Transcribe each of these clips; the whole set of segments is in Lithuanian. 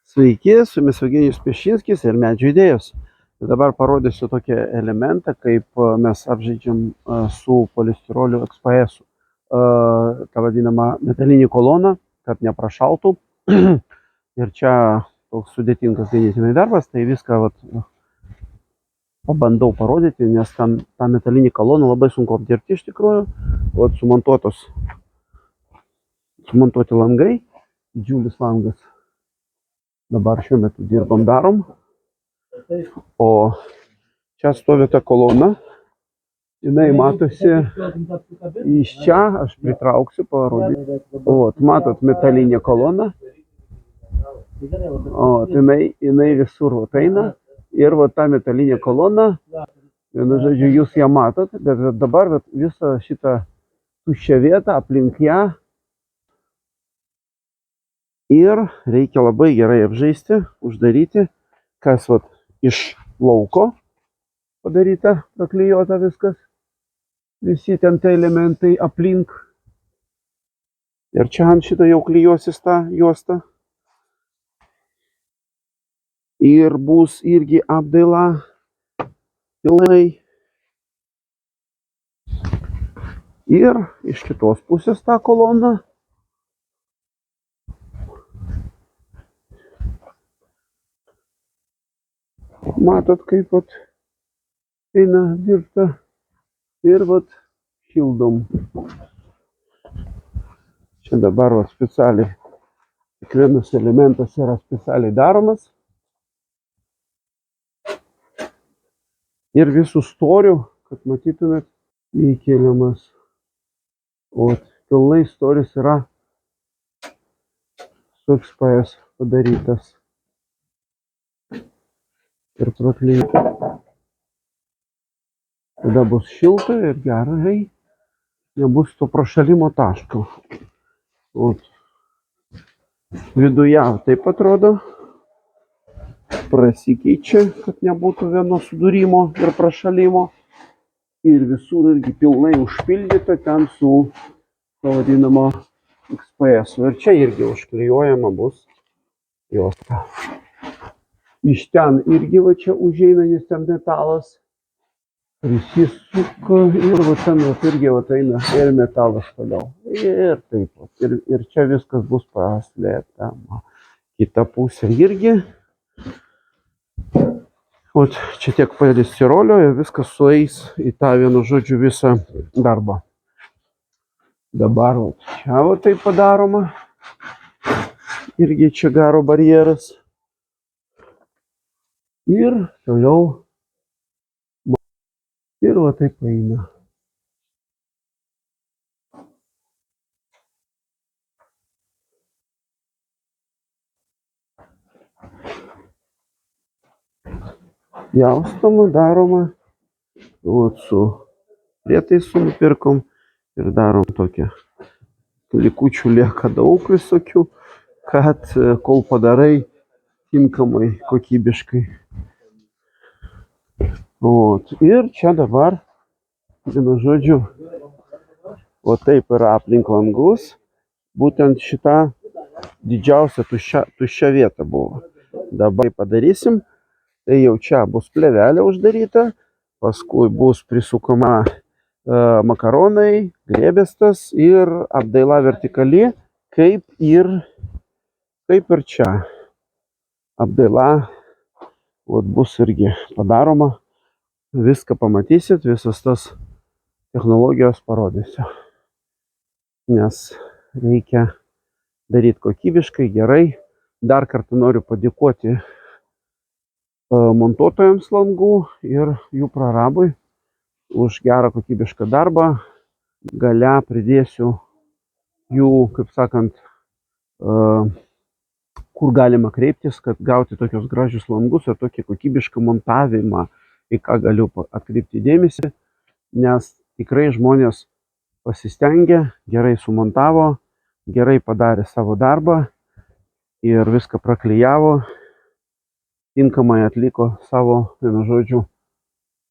Sveiki, su jumis Eugenijus Piešinskis ir Medžių idėjos. Tai dabar parodysiu tokį elementą, kaip mes apžaidžiam su polistiroliu XPS. Ta vadinama metalinė kolona, kad neprašaltų. Ir čia toks sudėtingas ganėtinai darbas, tai viską pabandau parodyti, nes tą metalinį koloną labai sunku apdirbti iš tikrųjų. Sumontuoti langai, didžiulis langas. Dabar šiuo metu darom. O čia stovi ta kolona. Jinai matosi iš čia, aš pritrauksiu, parodyti. Matot metalinė kolona. Jinai visur eina. Ir ta metalinė kolona, žodžiu, jūs ją matot, bet dabar visą šitą tuščią vietą aplink ją. Ir reikia labai gerai apžaisti, uždaryti, kas iš lauko padaryta, praklijuota viskas, visi ten tie elementai aplink. Ir čia ant šito jau klijuosis ta juosta. Ir bus irgi apdaila pilnai. Ir iš kitos pusės ta kolona. Matot, kaip eina dirbta ir šildom. Čia dabar specialiai, kiekvienas elementas yra specialiai daromas. Ir visų storių, kad matytumėt, įkeliamas. Pilnai storis yra su XPS padarytas. Ir praklijuota. Tada bus šilta ir gerai, nebus to prašalimo taško. Viduje taip atrodo, prasikeičia, kad nebūtų vieno sudūrimo ir prašalimo. Ir visur irgi pilnai užpildyta ten su to vadinamo XPS. Ir čia irgi užklijuojama bus juosta. Iš ten irgi čia užeina, nes ten metalas prisisuka ir ten irgi eina ir metalas toliau. Ir taip pat. Ir čia viskas bus paslėpama. Kita pusė irgi. Čia tiek polistirolio ir viskas sueis į tą vienu žodžiu visą darbą. Dabar čia taip padaroma. Irgi čia garo barjeras. Ir toliau ir taip eina. Jaustama, daroma. Su prietaisu nupirkom ir darom tokią. Likučių lieka daug visokių, kad kol padarai tinkamai, kokybiškai. Ir čia dabar, vienu žodžiu, taip yra aplink langus. Būtent šita didžiausia tuščia vieta buvo. Dabar padarysim. Tai jau čia bus plėvelė uždaryta. Paskui bus prisukama makaronai, glėbestas ir apdaila vertikali, kaip ir čia. Apdaila bus irgi padaroma. Viską pamatysit, visas tas technologijos parodysiu. Nes reikia daryti kokybiškai, gerai. Dar kartą noriu padėkoti montuotojams langų ir jų prorabui už gerą kokybišką darbą. Gale pridėsiu jų, kaip sakant, kur galima kreiptis, kad gauti tokius gražius langus ir tokį kokybišką montavimą, į ką galiu atkreipti dėmesį, nes tikrai žmonės pasistengė, gerai sumontavo, gerai padarė savo darbą ir viską praklijavo, tinkamai atliko savo, vienu žodžiu,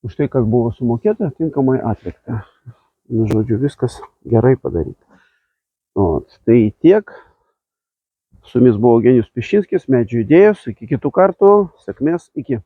už tai, kas buvo sumokėta, tinkamai atlikta. Vienu žodžiu, viskas gerai padaryta. Tai tiek. Su jumis buvo Eugenijus Pišinskis, Medžių idėjos. Iki kitų kartų. Sėkmės. Iki.